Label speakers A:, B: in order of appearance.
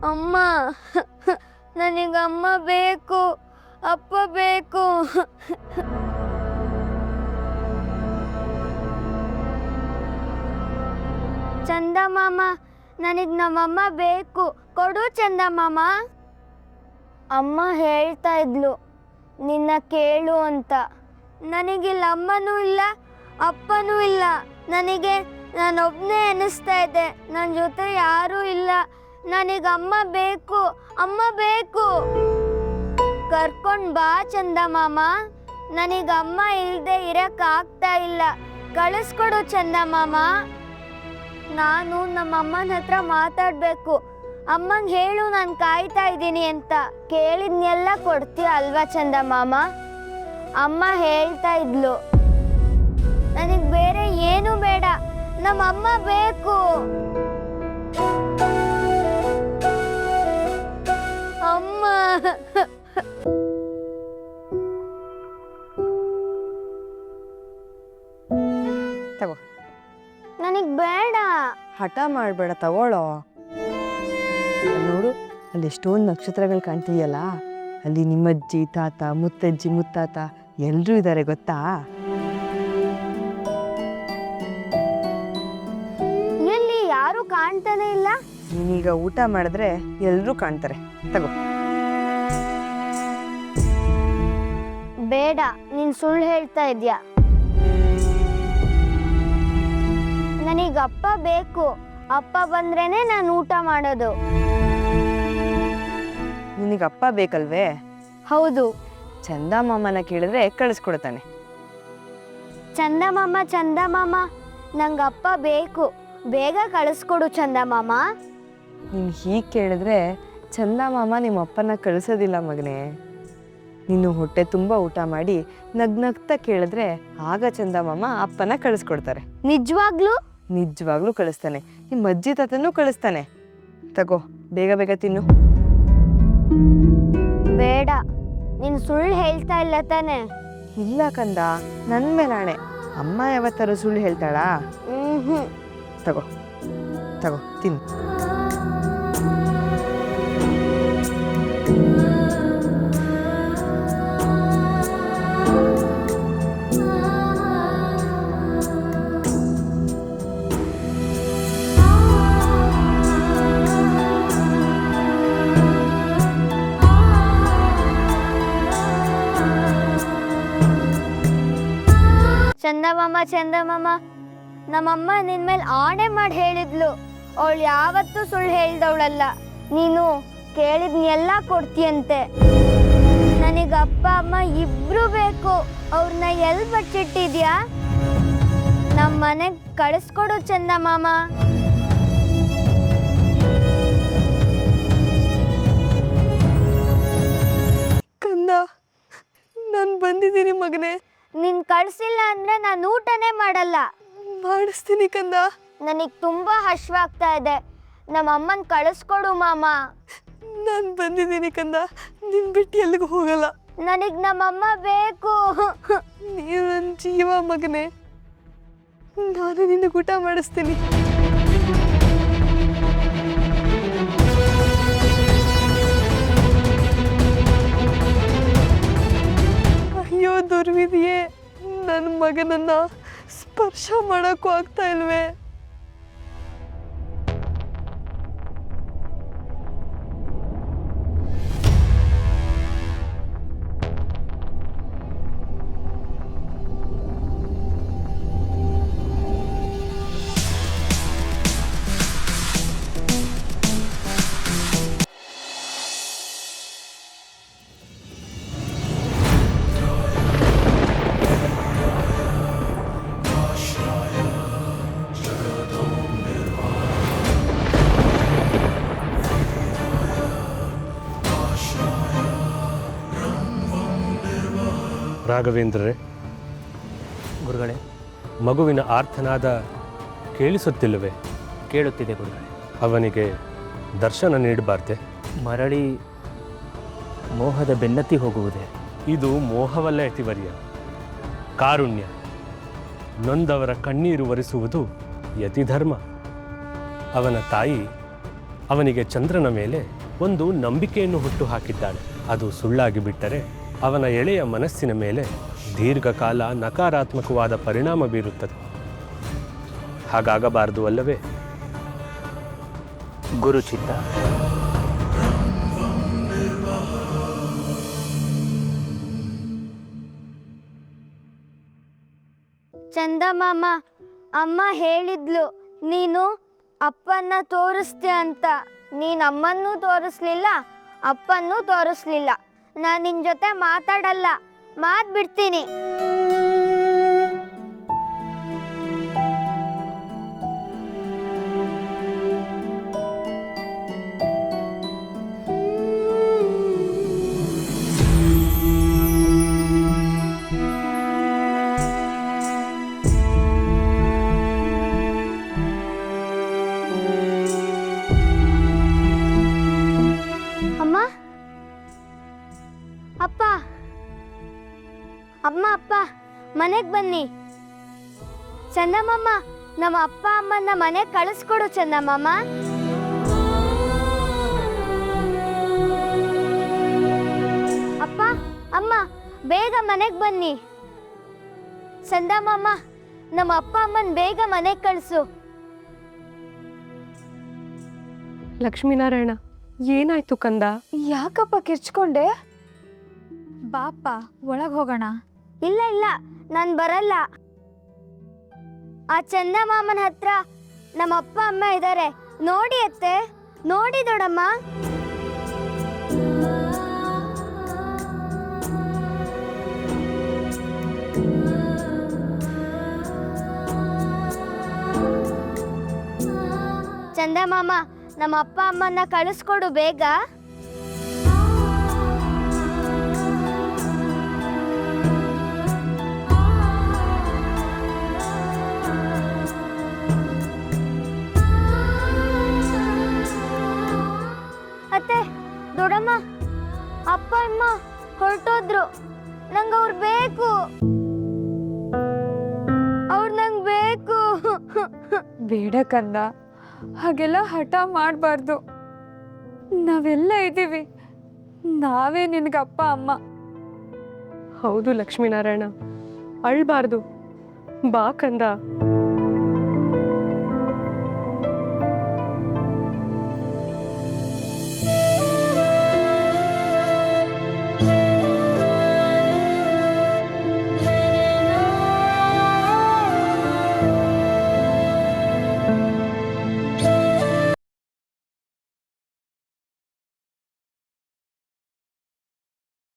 A: ಅಮ್ಮ ನನಗಮ್ಮ ಬೇಕು, ಅಪ್ಪ ಬೇಕು. ಚಂದ ಮಾಮ, ನನಗೆ ನಮ್ಮಮ್ಮ ಬೇಕು, ಕೊಡು ಚಂದ ಮಾಮ. ಅಮ್ಮ ಹೇಳ್ತಾ ಇದ್ಲು ನಿನ್ನ ಕೇಳು ಅಂತ. ನನಗಿಲ್ಲ ಅಮ್ಮನೂ ಇಲ್ಲ, ಅಪ್ಪನೂ ಇಲ್ಲ. ನನಗೆ ನಾನೊಬ್ಬನೇ ಅನ್ನಿಸ್ತಾ ಇದೆ, ನನ್ನ ಜೊತೆ ಯಾರೂ ಇಲ್ಲ. ನನಗೆ ಅಮ್ಮ ಬೇಕು, ಅಮ್ಮ ಬೇಕು. ಕರ್ಕೊಂಡು ಬಾ ಚಂದ ಮಾಮ. ನನಗೆ ಅಮ್ಮ ಇಲ್ಲದೆ ಇರೋಕ್ಕಾಗ್ತಾ ಇಲ್ಲ, ಕಳಿಸ್ಕೊಡು ಚಂದ ಮಾಮ. ನಾನು ನಮ್ಮ ಅಮ್ಮನ ಹತ್ರ ಮಾತಾಡಬೇಕು. ಅಮ್ಮಂಗೆ ಹೇಳು ನಾನು ಕಾಯ್ತಾ ಇದ್ದೀನಿ ಅಂತ. ಕೇಳಿದ್ನೆಲ್ಲ ಕೊಡ್ತೀಯ ಅಲ್ವಾ ಚಂದ ಮಾಮ? ಅಮ್ಮ ಹೇಳ್ತಾ ಇದ್ಲು ನನಗೆ ಬೇರೆ ಏನು ಬೇಡ, ನಮ್ಮಮ್ಮ ಬೇಕು. ಅಮ್ಮ
B: ತಗೋ.
A: ನನಗೆ ಬೇಡ.
B: ಹಠ ಮಾಡಬೇಡ, ತಗೊಳ್ಳೋ. ನೋಡು, ಅಲ್ಲಿ ಎಷ್ಟೊಂದು ನಕ್ಷತ್ರಗಳು ಕಾಣ್ತಿದೆಯಲ್ಲ, ಅಲ್ಲಿ ನಿಮ್ಮಜ್ಜಿ ತಾತ, ಮುತ್ತಜ್ಜಿ ಮುತ್ತಾತ ಎಲ್ಲರೂ ಇದ್ದಾರೆ ಗೊತ್ತಾ?
A: ಎಲ್ಲಿ ಯಾರು ಕಾಣ್ತಾನೆ ಇಲ್ಲ.
B: ನೀನೀಗ ಊಟ ಮಾಡಿದ್ರೆ ಎಲ್ಲರೂ ಕಾಣ್ತಾರೆ. ತಗೋ.
A: ಬೇಡ, ನೀನು ಸುಳ್ಳು ಹೇಳ್ತಾ ಇದ್ಯಾ. ನನಗೆ ಅಪ್ಪ ಬೇಕು, ಅಪ್ಪ ಬಂದ್ರೇನೆ ನಾನು ಊಟ ಮಾಡೋದು.
B: ನಿನಗೆ ಅಪ್ಪ ಬೇಕಲ್ವೇ?
A: ಹೌದು.
B: ಚಂದ ಮಾಮನ ಕೇಳಿದ್ರೆ ಕಳಿಸ್ಕೊಡ್ತಾನೆ.
A: ಚಂದ ಮಾಮ, ನಂಗೆ ಅಪ್ಪ ಬೇಕು, ಬೇಗ ಕಳಿಸ್ಕೊಡು ಚಂದ ಮಾಮ.
B: ನೀನು ಹೀಗೆ ಕೇಳಿದ್ರೆ ಚಂದ ಮಾಮ ನಿಮ್ಮ ಅಪ್ಪನ ಕಳಿಸೋದಿಲ್ಲ ಮಗನೇ. ನೀನು ಹೊಟ್ಟೆ ತುಂಬ ಊಟ ಮಾಡಿ ನಗ್ನಗ್ತಾ ಕೇಳಿದ್ರೆ ಆಗ ಚಂದ ಮಾಮ ಅಪ್ಪನ ಕಳಿಸ್ಕೊಡ್ತಾರೆ.
A: ನಿಜವಾಗ್ಲೂ?
B: ನಿಜವಾಗ್ಲೂ ಕಳಿಸ್ತಾನೆ. ನಿಮ್ಮ ಅಜ್ಜಿ ತಾತನೂ ಕಳಿಸ್ತಾನೆ. ತಗೋ, ಬೇಗ ಬೇಗ ತಿನ್ನು.
A: ಬೇಡ, ನೀನು ಸುಳ್ಳು ಹೇಳ್ತಾ ಇಲ್ಲ ತಾನೆ?
B: ಇಲ್ಲ ಕಂದ, ನನ್ನ ಮೇಲೆ ಆಣೆ. ಅಮ್ಮ ಯಾವತ್ತಾರು ಸುಳ್ಳು ಹೇಳ್ತಾಳಾ? ತಗೋ ತಗೋ, ತಿನ್ನು.
A: ಚಂದ ಮಾಮ, ನಮ್ಮಮ್ಮ ನಿನ್ ಮೇಲೆ ಆಣೆ ಮಾಡಿ ಹೇಳಿದ್ಲು, ಅವಳು ಯಾವತ್ತೂ ಸುಳ್ಳು ಹೇಳ್ದವಳಲ್ಲ. ನೀನು ಕೇಳಿದ್ನೆಲ್ಲ ಕೊಡ್ತೀಯಂತೆ. ನನಗೆ ಅಪ್ಪ ಅಮ್ಮ ಇಬ್ರು ಬೇಕು. ಅವ್ರನ್ನ ಎಲ್ಲಿ ಬಚ್ಚಿಟ್ಟಿದ್ಯಾ? ನಮ್ಮ ಮನೆಗೆ ಕಳಿಸ್ಕೊಡು ಚಂದ ಮಾಮ.
B: ಕಂದ, ನಾನು ಬಂದಿದ್ದೀನಿ ಮಗನೇ.
A: ನೀನ್ ಕಳ್ಸಿಲ್ಲ ಅಂದ್ರೆ ನಾನು ಊಟನೇ ಮಾಡಲ್ಲ.
B: ಮಾಡಿಸ್ತೀನಿ ಕಂದ.
A: ನನಗೆ ತುಂಬಾ ಹಶ್ವಾಗ್ತಾ ಇದೆ. ನಮ್ಮ ಅಮ್ಮನ್ ಕಳಿಸ್ಕೊಡು ಮಾಮ.
B: ನಾನು ಬಂದಿದ್ದೀನಿ ಕಂದ, ನಿನ್ ಬಿಟ್ಟು ಎಲ್ಲಿಗೂ ಹೋಗಲ್ಲ.
A: ನನಗೆ ನಮ್ಮಮ್ಮ ಬೇಕು.
B: ನೀನು ನನ್ನ ಜೀವ ಮಗನೇ. ನಾನು ನಿನ್ನ ಊಟ ಮಾಡಿಸ್ತೀನಿ. ಅಯ್ಯೋ ದುರ್ವಿಧಿಯೇ, ನನ್ನ ಮಗನನ್ನ ಸ್ಪರ್ಶ ಮಾಡೋಕ್ಕೂ ಆಗ್ತಾ ಇಲ್ವೇ?
C: ರಾಘವೇಂದ್ರರೇ,
D: ಗುರುಗಳೇ,
C: ಮಗುವಿನ ಆರ್ತನಾದ ಕೇಳಿಸುತ್ತಿಲ್ಲವೇ?
D: ಕೇಳುತ್ತಿದೆ ಗುರುಗಳೇ.
C: ಅವನಿಗೆ ದರ್ಶನ ನೀಡಬಾರ್ದೆ?
D: ಮರಳಿ ಮೋಹದ ಬೆನ್ನತ್ತಿ ಹೋಗುವುದೇ?
C: ಇದು ಮೋಹವಲ್ಲ ಯತಿವರ್ಯ, ಕಾರುಣ್ಯ. ನೊಂದವರ ಕಣ್ಣೀರು ಒರೆಸುವುದು ಯತಿಧರ್ಮ. ಅವನ ತಾಯಿ ಅವನಿಗೆ ಚಂದ್ರನ ಮೇಲೆ ಒಂದು ನಂಬಿಕೆಯನ್ನು ಹುಟ್ಟು ಹಾಕಿದ್ದಾಳೆ. ಅದು ಸುಳ್ಳಾಗಿ ಬಿಟ್ಟರೆ ಅವನ ಎಳೆಯ ಮನಸ್ಸಿನ ಮೇಲೆ ದೀರ್ಘಕಾಲ ನಕಾರಾತ್ಮಕವಾದ ಪರಿಣಾಮ ಬೀರುತ್ತದೆ. ಹಾಗಾಗಬಾರದು ಅಲ್ಲವೇ?
D: ಗುರುಚಿತ್ತ.
A: ಚಂದಮಾಮ, ಅಮ್ಮ ಹೇಳಿದ್ಲು ನೀನು ಅಪ್ಪನ್ನ ತೋರಿಸ್ತೀಯ ಅಂತ. ನೀನು ಅಮ್ಮನ್ನೂ ತೋರಿಸ್ಲಿಲ್ಲ, ಅಪ್ಪನ್ನೂ ತೋರಿಸ್ಲಿಲ್ಲ. ನಾನು ನಿನ್ನ ಜೊತೆ ಮಾತಾಡಲ್ಲ, ಮಾತು ಬಿಡ್ತೀನಿ. ಅಮ್ಮ, ಅಪ್ಪ, ಅಮ್ಮ, ಅಪ್ಪ, ಮನೆಗೆ ಬನ್ನಿ. ಚಂದಮಾಮ, ನಮ್ಮ ಅಪ್ಪ ಅಮ್ಮನ ಮನೆಗೆ ಕಳಿಸ್ಕೊಡು ಚಂದಮಾಮ. ಅಪ್ಪ, ಅಮ್ಮ, ಬೇಗ ಮನೆಗೆ ಬನ್ನಿ. ಚಂದಮಾಮ, ನಮ್ಮ ಅಪ್ಪ ಅಮ್ಮನ ಬೇಗ ಮನೆಗೆ ಕಳಿಸು.
B: ಲಕ್ಷ್ಮೀನಾರಾಯಣ, ಏನಾಯ್ತು ಕಂದ?
E: ಯಾಕಪ್ಪ ಕಿರ್ಚ್ಕೊಂಡೆ? ಬಾಪ ಒಳಗೆ ಹೋಗೋಣ.
A: ಇಲ್ಲ ಇಲ್ಲ, ನಾನು ಬರಲ್ಲ. ಆ ಚಂದಮಾಮನ ಹತ್ರ ನಮ್ಮ ಅಪ್ಪ ಅಮ್ಮ ಇದ್ದಾರೆ, ನೋಡಿ ಅತ್ತೆ, ನೋಡಿ ದೊಡಮ್ಮ. ಚಂದಮಾಮ, ನಮ್ಮ ಅಪ್ಪ ಅಮ್ಮನ್ನ ಕಳಿಸ್ಕೊಡು ಬೇಗ. ಅತ್ತೆ, ದೊಡ್ಡಮ್ಮ, ಅಪ್ಪ ಅಮ್ಮ ಹೊರಟೋದ್ರು. ನಂಗೆ ಅವ್ರು ಬೇಕು, ಅವ್ರು ನಂಗೆ ಬೇಕು.
E: ಬೇಡ ಕಂದ, ಹಾಗೆಲ್ಲ ಹಠ ಮಾಡಬಾರ್ದು. ನಾವೆಲ್ಲ ಇದ್ದೀವಿ, ನಾವೇ ನಿನಗಪ್ಪ ಅಮ್ಮ.
B: ಹೌದು ಲಕ್ಷ್ಮೀನಾರಾಯಣ, ಅಳ್ಬಾರ್ದು. ಬಾ ಕಂದ.